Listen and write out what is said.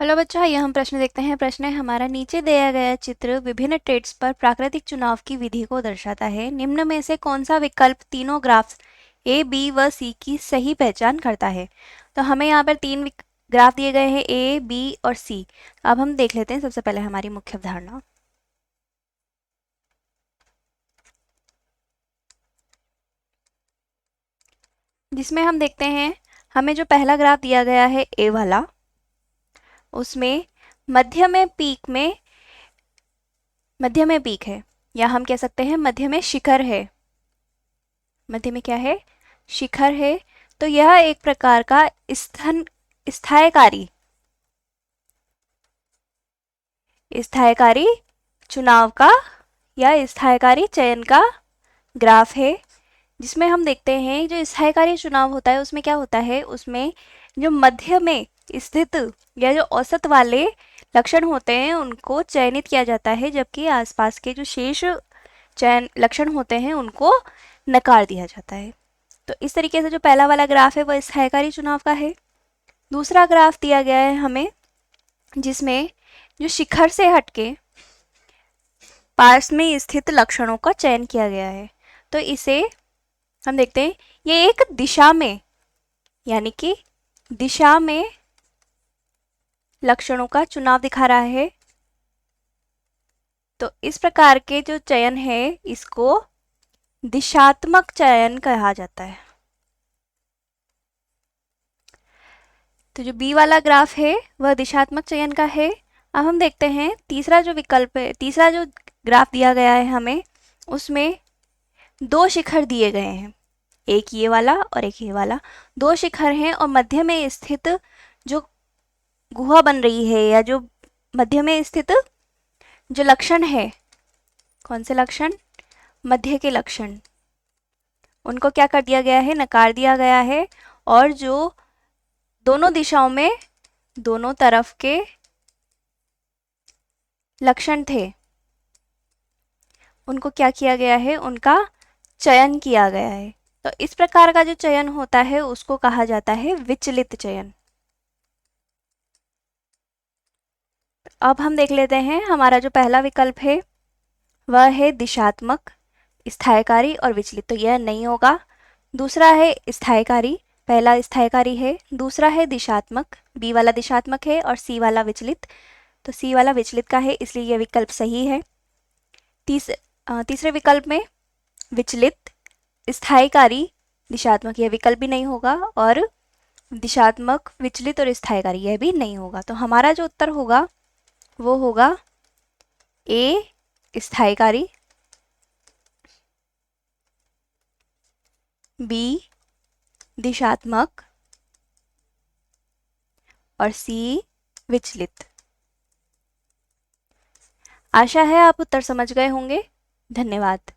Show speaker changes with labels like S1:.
S1: Hello बच्चों, आइए हम प्रश्न देखते हैं। प्रश्न है हमारा, नीचे दिया गया चित्र विभिन्न ट्रेड्स पर प्राकृतिक चुनाव की विधि को दर्शाता है। निम्न में से कौन सा विकल्प तीनों ग्राफ्स ए, बी व सी की सही पहचान करता है? तो हमें यहाँ पर तीन ग्राफ दिए गए हैं, ए, बी और सी। अब हम देख लेते हैं सबसे पहले हमारी मुख्य अवधारणा, जिसमें हम देखते हैं हमें जो पहला ग्राफ दिया गया है ए वाला, उसमें मध्य में पीक है, या हम कह सकते हैं मध्य में शिखर है। मध्य में क्या है? शिखर है। तो यह एक प्रकार का स्थायकारी स्थायकारी चुनाव का या स्थायकारी चयन का ग्राफ है, जिसमें हम देखते हैं जो स्थायकारी चुनाव होता है उसमें क्या होता है, उसमें जो मध्य में स्थित या जो औसत वाले लक्षण होते हैं उनको चयनित किया जाता है, जबकि आसपास के जो शेष चयन लक्षण होते हैं उनको नकार दिया जाता है। तो इस तरीके से जो पहला वाला ग्राफ है वह स्थायकारी चुनाव का है। दूसरा ग्राफ दिया गया है हमें, जिसमें जो शिखर से हटके पास में स्थित लक्षणों का चयन किया गया है। तो इसे हम देखते हैं, ये एक दिशा में, यानी कि दिशा में लक्षणों का चुनाव दिखा रहा है। तो इस प्रकार के जो चयन है इसको दिशात्मक चयन कहा जाता है। तो जो बी वाला ग्राफ है वह दिशात्मक चयन का है। अब हम देखते हैं तीसरा जो विकल्प है, तीसरा जो ग्राफ दिया गया है हमें, उसमें दो शिखर दिए गए हैं, एक ये वाला और एक ये वाला। दो शिखर हैं और मध्य में स्थित जो गुहा बन रही है, या जो मध्य में स्थित जो लक्षण है, कौन से लक्षण? मध्य के लक्षण, उनको क्या कर दिया गया है? नकार दिया गया है। और जो दोनों दिशाओं में दोनों तरफ के लक्षण थे उनको क्या किया गया है? उनका चयन किया गया है। तो इस प्रकार का जो चयन होता है उसको कहा जाता है विचलित चयन। अब हम देख लेते हैं हमारा जो पहला विकल्प है वह है दिशात्मक, स्थायकारी और विचलित, तो यह नहीं होगा। दूसरा है स्थायकारी, पहला स्थायकारी है, दूसरा है दिशात्मक, बी वाला दिशात्मक है और सी वाला विचलित। तो सी वाला विचलित का है, इसलिए यह विकल्प सही है। तीसरे विकल्प में विचलित, स्थायकारी, दिशात्मक, यह विकल्प भी नहीं होगा, और दिशात्मक, विचलित और स्थायकारी यह भी नहीं होगा। तो हमारा जो उत्तर होगा वो होगा ए, स्थायकारी, बी, दिशात्मक और सी, विचलित। आशा है आप उत्तर समझ गए होंगे। धन्यवाद।